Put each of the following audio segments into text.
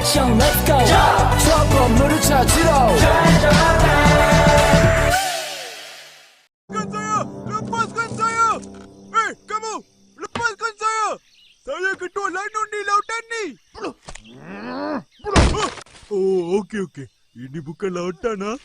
action, let's go. trouble 찾으러. Lepaskan saya! Hei, kamu! Lepaskan saya! Saya ketua Lanun di lautan ni! Oh, okey. Ini bukan lautan, ha?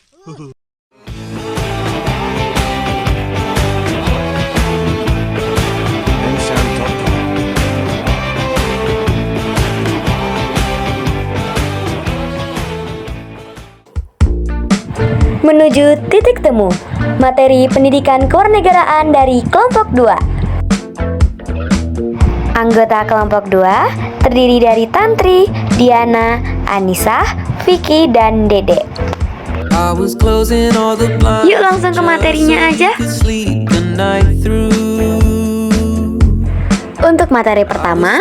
Menuju titik temu. Materi pendidikan kewarganegaraan dari kelompok 2. Anggota kelompok 2 terdiri dari Tantri, Diana, Anissa, Vicky, dan Dede. Yuk langsung ke materinya aja. Untuk materi pertama,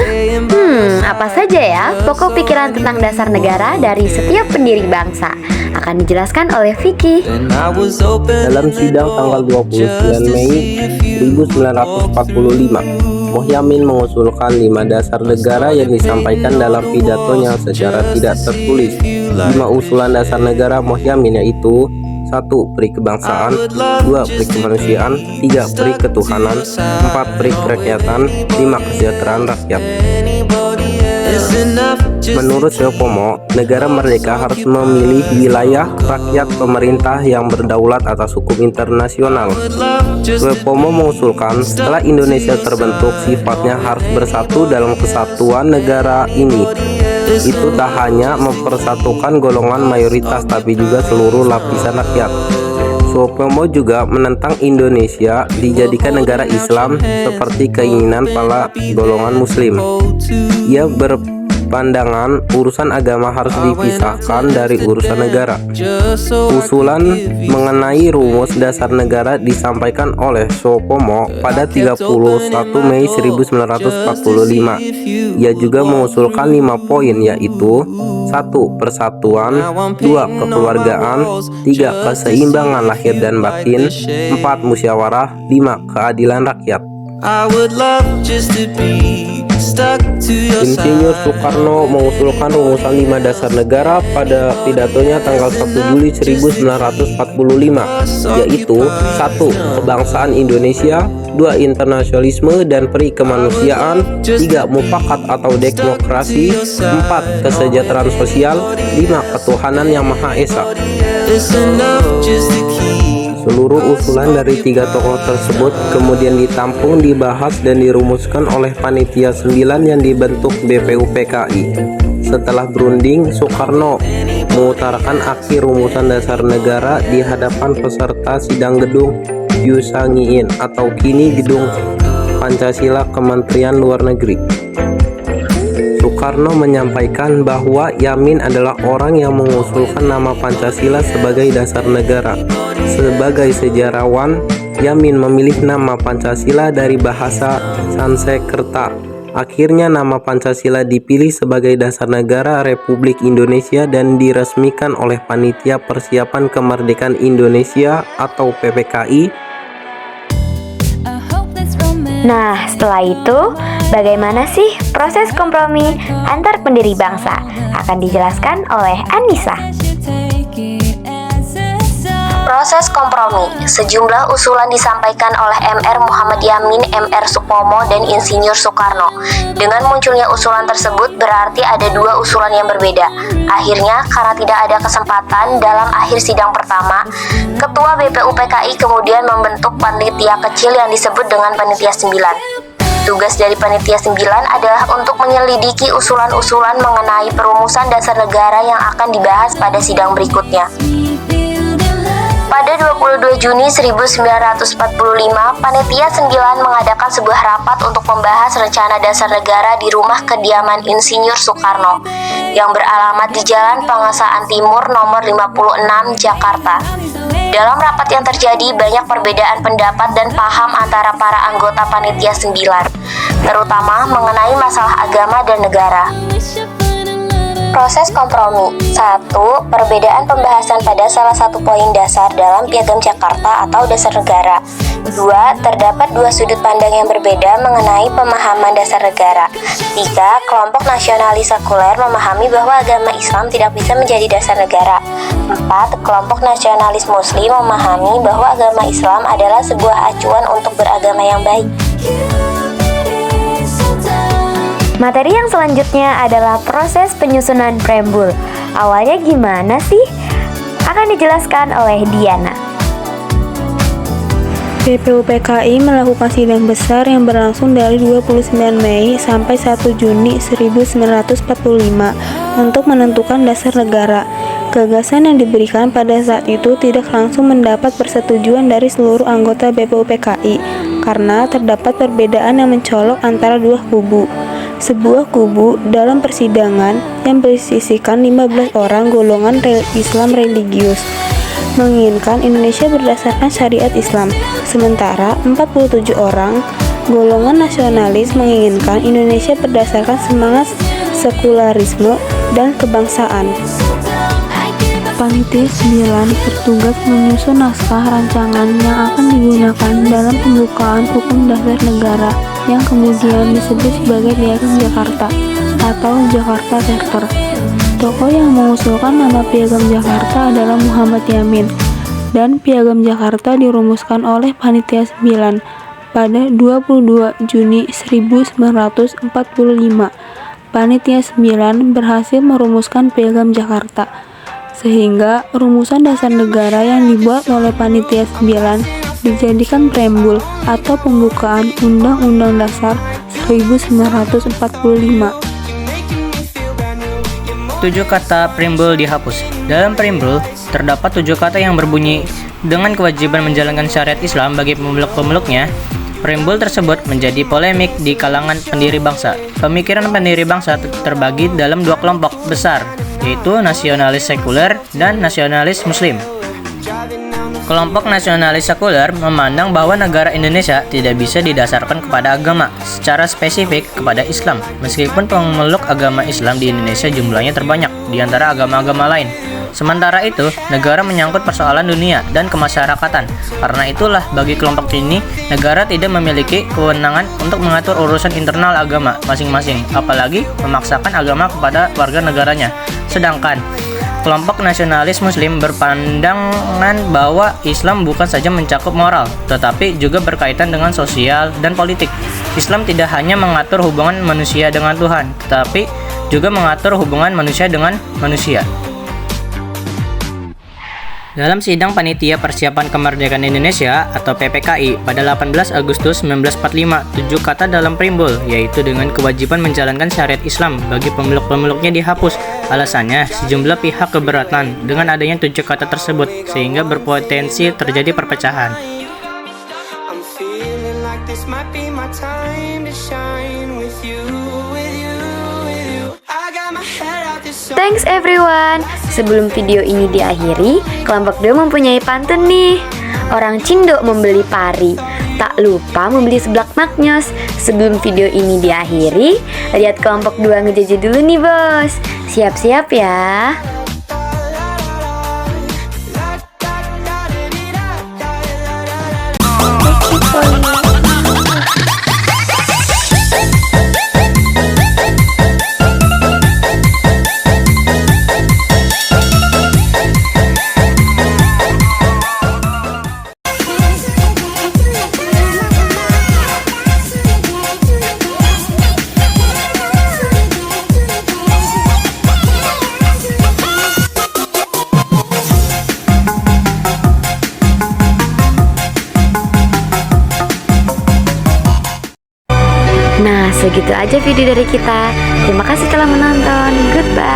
apa saja ya pokok pikiran tentang dasar negara dari setiap pendiri bangsa? Akan dijelaskan oleh Vicky. Dalam sidang tanggal 29 Mei 1945, Mohyamin mengusulkan 5 dasar negara yang disampaikan dalam pidatonya secara tidak tertulis. 5 usulan dasar negara Mohyamin yaitu 1. Peri kebangsaan, 2. Peri kemanusiaan, 3. Peri ketuhanan, 4. Peri kerakyatan, 5. Kesejahteraan rakyat. Menurut Suyopomo, negara merdeka harus memilih wilayah, rakyat, pemerintah yang berdaulat atas hukum internasional. Suyopomo mengusulkan setelah Indonesia terbentuk, sifatnya harus bersatu dalam kesatuan negara ini. Itu tak hanya mempersatukan golongan mayoritas, tapi juga seluruh lapisan rakyat. Suyopomo juga menentang Indonesia dijadikan negara Islam seperti keinginan para golongan Muslim. Ia berpandangan urusan agama harus dipisahkan dari urusan negara. Usulan mengenai rumus dasar negara disampaikan oleh Suyopomo pada 31 Mei 1945. Ia juga mengusulkan 5 poin yaitu 1. Persatuan, 2. Kekeluargaan, 3. Keseimbangan lahir dan batin, 4. Musyawarah, 5. Keadilan rakyat. Insinyur Soekarno mengusulkan rumusan 5 dasar negara pada pidatonya tanggal 1 Juli 1945, yaitu 1. Kebangsaan Indonesia, 2. Internasionalisme dan peri kemanusiaan, 3. Mufakat atau demokrasi, 4. Kesejahteraan sosial, 5. Ketuhanan yang Maha Esa. Seluruh usulan dari 3 tokoh tersebut kemudian ditampung, dibahas, dan dirumuskan oleh Panitia 9 yang dibentuk BPUPKI. Setelah berunding, Soekarno mengutarakan akhir rumusan dasar negara di hadapan peserta sidang gedung Yusangiin atau kini Gedung Pancasila Kementerian Luar Negeri. Soekarno menyampaikan bahwa Yamin adalah orang yang mengusulkan nama Pancasila sebagai dasar negara. Sebagai sejarawan, Yamin memilih nama Pancasila dari bahasa Sanskerta. Akhirnya nama Pancasila dipilih sebagai dasar negara Republik Indonesia dan diresmikan oleh Panitia Persiapan Kemerdekaan Indonesia atau PPKI. Nah, setelah itu, bagaimana sih proses kompromi antar pendiri bangsa? Akan dijelaskan oleh Anissa. Proses kompromi, sejumlah usulan disampaikan oleh MR Muhammad Yamin, MR Supomo, dan Insinyur Soekarno. Dengan munculnya usulan tersebut berarti ada 2 usulan yang berbeda. Akhirnya, karena tidak ada kesempatan dalam akhir sidang pertama, Ketua BPUPKI kemudian membentuk panitia kecil yang disebut dengan Panitia 9. Tugas dari Panitia 9 adalah untuk menyelidiki usulan-usulan mengenai perumusan dasar negara yang akan dibahas pada sidang berikutnya. Pada 22 Juni 1945, Panitia 9 mengadakan sebuah rapat untuk membahas rencana dasar negara di rumah kediaman Insinyur Soekarno yang beralamat di Jalan Pengesaan Timur nomor 56, Jakarta. Dalam rapat yang terjadi, banyak perbedaan pendapat dan paham antara para anggota Panitia 9, terutama mengenai masalah agama dan negara. Proses kompromi. 1. Perbedaan pembahasan pada salah satu poin dasar dalam Piagam Jakarta atau dasar negara. 2. Terdapat dua sudut pandang yang berbeda mengenai pemahaman dasar negara. 3. Kelompok nasionalis sekuler memahami bahwa agama Islam tidak bisa menjadi dasar negara. 4. Kelompok nasionalis muslim memahami bahwa agama Islam adalah sebuah acuan untuk beragama yang baik. Materi yang selanjutnya adalah proses penyusunan preambul. Awalnya gimana sih? Akan dijelaskan oleh Diana. BPUPKI melakukan sidang besar yang berlangsung dari 29 Mei sampai 1 Juni 1945 untuk menentukan dasar negara. Gagasan yang diberikan pada saat itu tidak langsung mendapat persetujuan dari seluruh anggota BPUPKI karena terdapat perbedaan yang mencolok antara dua kubu. Sebuah kubu dalam persidangan yang bersisikan 15 orang golongan Islam religius menginginkan Indonesia berdasarkan syariat Islam, sementara 47 orang golongan nasionalis menginginkan Indonesia berdasarkan semangat sekularisme dan kebangsaan. Panitia 9 bertugas menyusun naskah rancangan yang akan digunakan dalam pembukaan hukum dasar negara yang kemudian disebut sebagai Piagam Jakarta atau Jakarta Charter. Tokoh yang mengusulkan nama Piagam Jakarta adalah Muhammad Yamin, dan Piagam Jakarta dirumuskan oleh Panitia 9 pada 22 Juni 1945. Panitia 9 berhasil merumuskan Piagam Jakarta, sehingga rumusan dasar negara yang dibuat oleh Panitia 9 dijadikan preambul atau pembukaan Undang-Undang Dasar 1945. 7 kata preambul dihapus. Dalam preambul, terdapat 7 kata yang berbunyi dengan kewajiban menjalankan syariat Islam bagi pemeluk-pemeluknya. Preambul tersebut menjadi polemik di kalangan pendiri bangsa. Pemikiran pendiri bangsa terbagi dalam dua kelompok besar, yaitu nasionalis sekuler dan nasionalis muslim. Kelompok nasionalis sekuler memandang bahwa negara Indonesia tidak bisa didasarkan kepada agama, secara spesifik kepada Islam, meskipun pemeluk agama Islam di Indonesia jumlahnya terbanyak di antara agama-agama lain. Sementara itu, negara menyangkut persoalan dunia dan kemasyarakatan. Karena itulah, bagi kelompok ini, negara tidak memiliki kewenangan untuk mengatur urusan internal agama masing-masing, apalagi memaksakan agama kepada warga negaranya. Sedangkan kelompok nasionalis muslim berpandangan bahwa Islam bukan saja mencakup moral, tetapi juga berkaitan dengan sosial dan politik. Islam tidak hanya mengatur hubungan manusia dengan Tuhan, tetapi juga mengatur hubungan manusia dengan manusia. Dalam sidang Panitia Persiapan Kemerdekaan Indonesia atau PPKI pada 18 Agustus 1945, 7 kata dalam preambul, yaitu dengan kewajiban menjalankan syariat Islam bagi pemeluk-pemeluknya dihapus. Alasannya, sejumlah pihak keberatan dengan adanya 7 kata tersebut, sehingga berpotensi terjadi perpecahan. Thanks everyone. Sebelum video ini diakhiri, kelompok 2 mempunyai pantun nih. Orang Cindo membeli pari, tak lupa membeli seblak maknyos. Sebelum video ini diakhiri, lihat kelompok 2 ngejajah dulu nih bos. Siap-siap ya. Nah, segitu aja video dari kita. Terima kasih telah menonton. Goodbye.